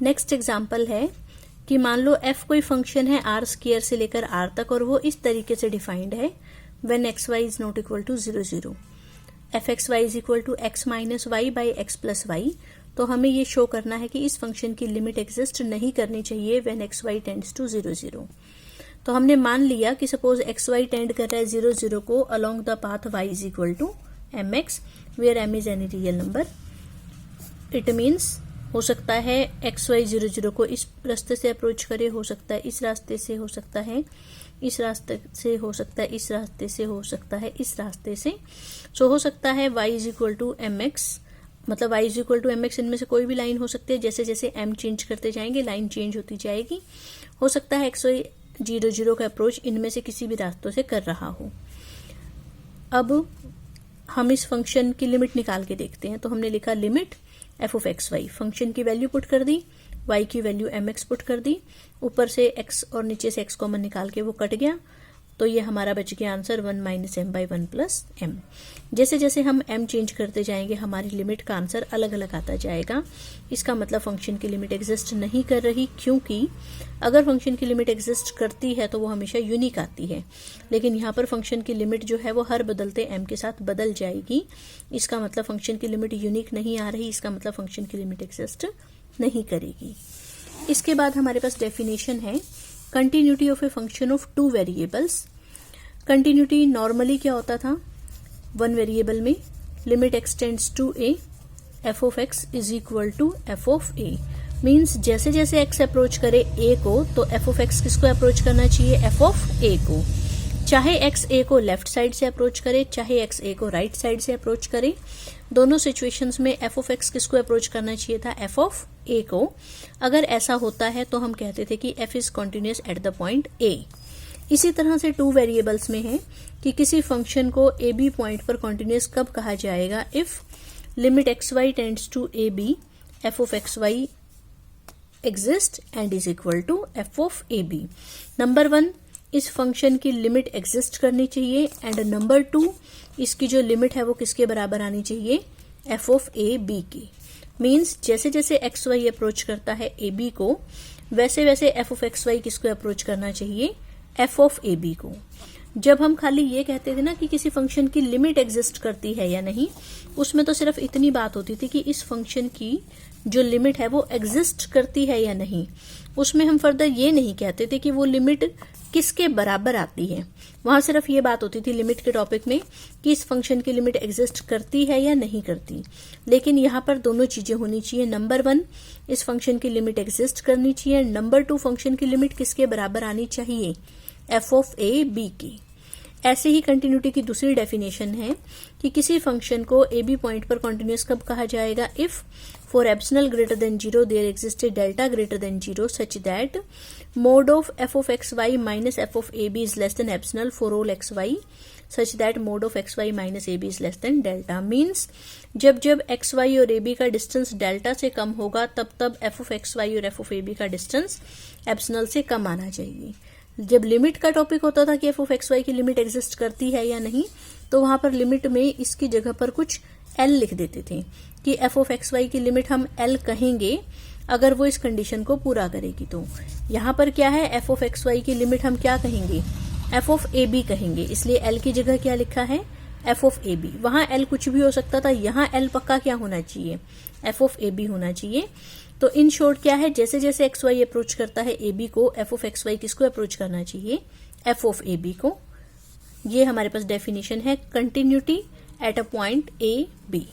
Next example है कि मान लो f कोई फंक्शन है r स्क्वायर से लेकर r तक और वो इस तरीके से डिफाइंड है when xy is not equal to 0 0 fxy is equal to x minus y by x plus y। तो हमें ये शो करना है कि इस फंक्शन की लिमिट एग्जिस्ट नहीं करनी चाहिए when xy tends to 0 0। तो हमने मान लिया कि सपोज xy टेंड कर रहा है 0 0 को along the path y is equal to mx where m is any real number। It means हो सकता है xy 0 0 को इस रास्ते से अप्रोच करे, हो सकता है इस रास्ते से, हो सकता है इस रास्ते से, हो सकता है इस रास्ते से, हो सकता है इस रास्ते से। सो हो सकता है y is equal to mx, मतलब y is equal to mx, इनमें से कोई भी लाइन हो सकती है। जैसे जैसे m चेंज करते जाएंगे लाइन चेंज होती जाएगी। हो सकता है xy 0 0 का अप्रोच इनमें से किसी भी रास्तों से कर रहा हो। अब हम इस फंक्शन की लिमिट निकाल के देखते हैं। तो हमने लिखा limit f of x y, function की वैल्यू पुट कर दी, y की वैल्यू mx पुट कर दी, ऊपर से x और नीचे से x कॉमन निकाल के वो कट गया। तो ये हमारा बच गया answer 1 minus m by 1 plus m. जैसे जैसे हम m चेंज करते जाएंगे हमारी लिमिट का आंसर अलग अलग आता जाएगा। इसका मतलब फंक्शन की लिमिट एग्जिस्ट नहीं कर रही, क्योंकि अगर फंक्शन की लिमिट एग्जिस्ट करती है तो वो हमेशा यूनिक आती है, लेकिन यहाँ पर फंक्शन की लिमिट जो है वो हर बदलते m के साथ बदल जाएगी। इसका मतलब फंक्शन की लिमिट यूनिक नहीं आ रही, इसका मतलब फंक्शन की लिमिट एग्जिस्ट नहीं करेगी। इसके बाद हमारे पास डेफिनेशन है continuity of a function of two variables. Continuity normally क्या होता था, वन वेरिएबल में limit x tends to a, f of x is equal to f of a. Means जैसे जैसे एक्स अप्रोच करे ए को तो एफ ऑफ एक्स किसको अप्रोच करना चाहिए, एफ ऑफ ए को। चाहे एक्स ए को लेफ्ट साइड से अप्रोच करे, चाहे एक्स ए को राइट साइड से अप्रोच करे, दोनों सिचुएशंस में एफ ऑफ एक्स किसको अप्रोच करना चाहिए था, एफ ऑफ ए को। अगर ऐसा होता है तो हम कहते थे कि F is continuous at the point A. इसी तरह से टू वेरिएबल्स में है कि किसी फंक्शन को ए बी पॉइंट पर कॉन्टिन्यूस कब कहा जाएगा, if limit x y tends to a b, f of x y exist and is equal to f of a b. Number 1, इस फंक्शन की लिमिट एग्जिस्ट करनी चाहिए, एंड नंबर 2, इसकी जो लिमिट है वो किसके बराबर आनी चाहिए, एफ ऑफ ए बी की। मीन्स जैसे जैसे एक्स वाई अप्रोच करता है ए बी को, वैसे वैसे एफ ऑफ एक्स वाई किसको अप्रोच करना चाहिए, एफ ऑफ ए बी को। जब हम खाली ये कहते थे ना कि किसी फंक्शन की लिमिट एग्जिस्ट करती है या नहीं, उसमें तो सिर्फ इतनी बात होती थी कि इस फंक्शन की जो लिमिट है वो एग्जिस्ट करती है या नहीं। उसमें हम फर्दर ये नहीं कहते थे कि वो लिमिट किसके बराबर आती है। वहां सिर्फ ये बात होती थी लिमिट के टॉपिक में कि इस फंक्शन की लिमिट एग्जिस्ट करती है या नहीं करती। लेकिन यहाँ पर दोनों चीजें होनी चाहिए। नंबर 1, इस फंक्शन की लिमिट एग्जिस्ट करनी चाहिए। नंबर 2, फंक्शन की लिमिट किसके बराबर आनी चाहिए, एफ ऑफ ए बी की। ऐसे ही कंटिन्यूटी की दूसरी डेफिनेशन है कि किसी फंक्शन को ए बी पॉइंट पर कॉन्टिन्यूस कब कहा जाएगा, if for epsilon greater than 0 there exist a delta greater than 0 such that mod of f of x y minus f of a b is less than epsilon for all x y such that mod of x y minus a b is less than delta. Means जब जब x y और a b का distance delta से कम होगा तब तब F of x y और F of a b का डिस्टेंस एप्सिलॉन से कम आना चाहिए। जब लिमिट का टॉपिक होता था कि एफ ऑफ एक्स वाई की लिमिट एग्जिस्ट करती है या नहीं, तो वहां पर लिमिट में इसकी जगह पर कुछ एल लिख देते थे कि एफ ऑफ एक्स वाई की लिमिट हम एल कहेंगे अगर वो इस कंडीशन को पूरा करेगी। तो यहाँ पर क्या है, एफ ऑफ एक्स वाई की लिमिट हम क्या कहेंगे, एफ ऑफ ए बी कहेंगे। इसलिए एल की जगह क्या लिखा है, एफ ऑफ ए बी। वहां एल कुछ भी हो सकता था, यहाँ एल पक्का क्या होना चाहिए, एफ ऑफ ए बी होना चाहिए। तो इन शॉर्ट क्या है, जैसे जैसे एक्स वाई अप्रोच करता है ए बी को, एफ ऑफ एक्स वाई किसको अप्रोच करना चाहिए, एफ ऑफ ए बी को। ये हमारे पास डेफिनेशन है continuity at a point a B.